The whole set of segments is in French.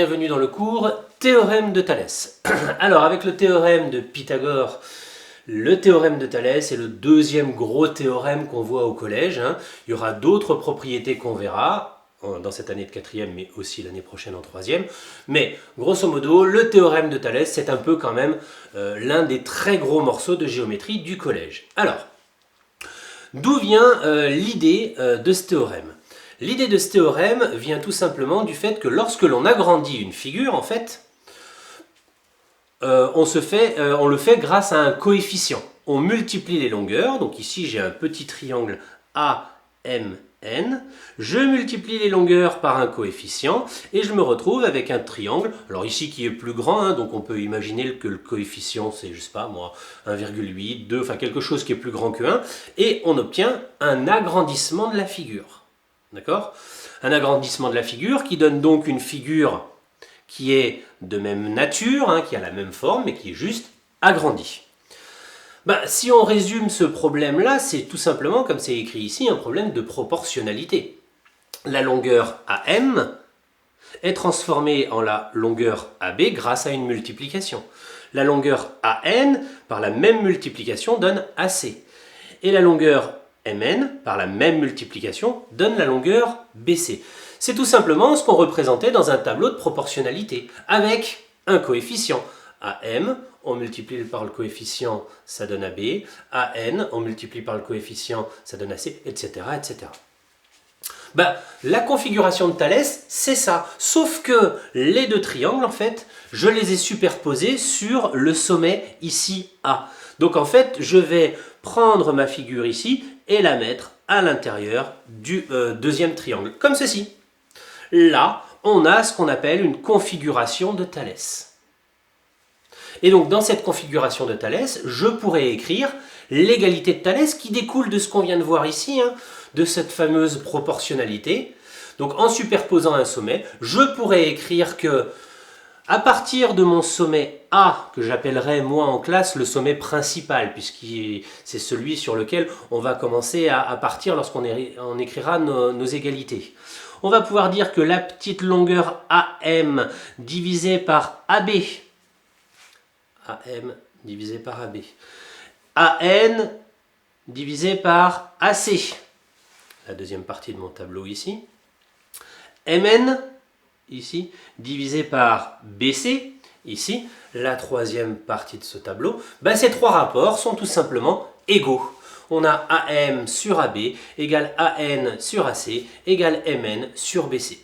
bienvenue dans le cours Théorème de Thalès. Alors avec le théorème de Pythagore, le théorème de Thalès est le deuxième gros théorème qu'on voit au collège. Il y aura d'autres propriétés qu'on verra dans cette année de quatrième, mais aussi l'année prochaine en troisième. Mais grosso modo, le théorème de Thalès, c'est un peu quand même l'un des très gros morceaux de géométrie du collège. Alors, d'où vient l'idée de ce théorème ? L'idée de ce théorème vient tout simplement du fait que lorsque l'on agrandit une figure, en fait, on le fait grâce à un coefficient. On multiplie les longueurs, donc ici j'ai un petit triangle AMN, je multiplie les longueurs par un coefficient et je me retrouve avec un triangle, alors ici qui est plus grand, donc on peut imaginer que le coefficient c'est, je sais pas moi, 1,8, 2, enfin quelque chose qui est plus grand que 1, et on obtient un agrandissement de la figure. D'accord ? Un agrandissement de la figure qui donne donc une figure qui est de même nature, qui a la même forme, mais qui est juste agrandie. Si on résume ce problème-là, c'est tout simplement, comme c'est écrit ici, un problème de proportionnalité. La longueur AM est transformée en la longueur AB grâce à une multiplication. La longueur AN, par la même multiplication, donne AC. Et la longueur Mn, par la même multiplication, donne la longueur BC. C'est tout simplement ce qu'on représentait dans un tableau de proportionnalité, avec un coefficient. AM, on multiplie par le coefficient, ça donne AB. AN, on multiplie par le coefficient, ça donne AC, etc. etc. La configuration de Thalès, c'est ça. Sauf que les deux triangles, en fait, je les ai superposés sur le sommet ici A. Donc en fait, je vais prendre ma figure ici et la mettre à l'intérieur du deuxième triangle, comme ceci. Là, on a ce qu'on appelle une configuration de Thalès. Et donc dans cette configuration de Thalès, je pourrais écrire l'égalité de Thalès qui découle de ce qu'on vient de voir ici, de cette fameuse proportionnalité. Donc en superposant un sommet, je pourrais écrire que à partir de mon sommet A, que j'appellerai moi en classe le sommet principal, puisque c'est celui sur lequel on va commencer à partir lorsqu'on écrira nos égalités. On va pouvoir dire que la petite longueur AM divisée par AB, AM divisé par AB, AN divisé par AC, la deuxième partie de mon tableau ici, MN, ici, divisé par BC, ici, la troisième partie de ce tableau, ces trois rapports sont tout simplement égaux. On a AM sur AB égale AN sur AC égale MN sur BC.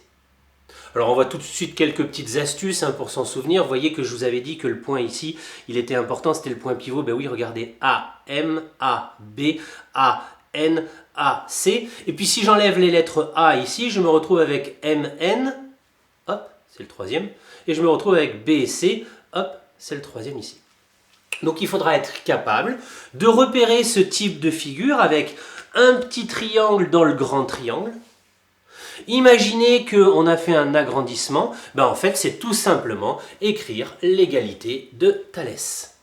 Alors on voit tout de suite quelques petites astuces pour s'en souvenir. Vous voyez que je vous avais dit que le point ici, il était important, c'était le point pivot. Oui, regardez, AM, AB, AN, AC. Et puis si j'enlève les lettres A ici, je me retrouve avec MN, hop, c'est le troisième, et je me retrouve avec B et C, hop, c'est le troisième ici. Donc il faudra être capable de repérer ce type de figure avec un petit triangle dans le grand triangle. Imaginez qu'on a fait un agrandissement, en fait c'est tout simplement écrire l'égalité de Thalès.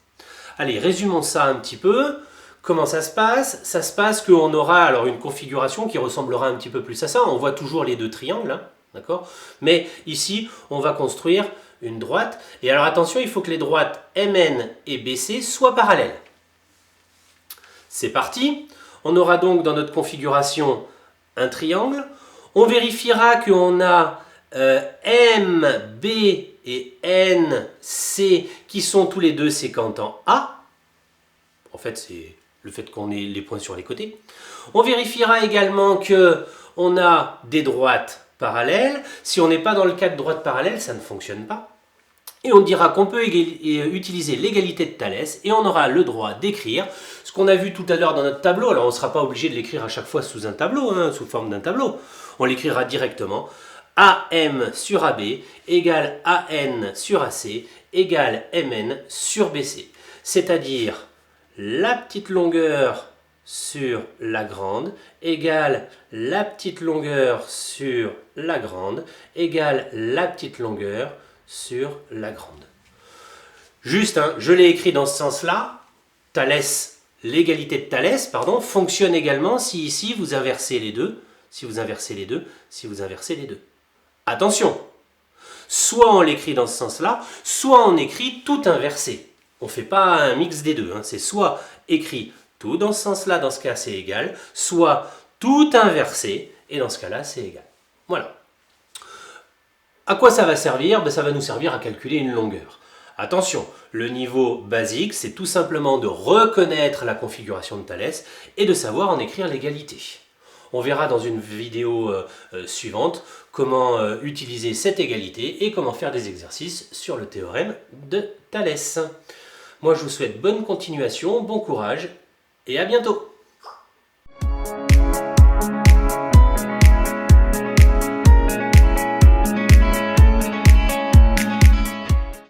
Allez, résumons ça un petit peu. Comment ça se passe ? Ça se passe qu'on aura alors une configuration qui ressemblera un petit peu plus à ça. On voit toujours les deux triangles, d'accord ? Mais ici, on va construire une droite. Et alors attention, il faut que les droites MN et BC soient parallèles. C'est parti. On aura donc dans notre configuration un triangle. On vérifiera qu'on a M, B et N, C qui sont tous les deux séquents en A. En fait, c'est le fait qu'on ait les points sur les côtés. On vérifiera également qu'on a des droites parallèles. Si on n'est pas dans le cas de droite parallèle, ça ne fonctionne pas. Et on dira qu'on peut utiliser l'égalité de Thalès et on aura le droit d'écrire ce qu'on a vu tout à l'heure dans notre tableau. Alors on ne sera pas obligé de l'écrire à chaque fois sous un tableau, sous forme d'un tableau. On l'écrira directement. AM sur AB égale AN sur AC égale MN sur BC. C'est-à-dire la petite longueur sur la grande égale la petite longueur sur la grande égale la petite longueur sur la grande. Juste, je l'ai écrit dans ce sens-là. Thalès, l'égalité de Thalès, fonctionne également si ici vous inversez les deux, si vous inversez les deux, si vous inversez les deux. Attention, Soit on l'écrit dans ce sens-là, soit on écrit tout inversé. On ne fait pas un mix des deux, hein. C'est soit écrit tout dans ce sens-là, dans ce cas c'est égal, soit tout inversé, et dans ce cas-là c'est égal. Voilà. À quoi ça va servir? Ça va nous servir à calculer une longueur. Attention, le niveau basique, c'est tout simplement de reconnaître la configuration de Thalès et de savoir en écrire l'égalité. On verra dans une vidéo suivante comment utiliser cette égalité et comment faire des exercices sur le théorème de Thalès. Moi, je vous souhaite bonne continuation, bon courage et à bientôt!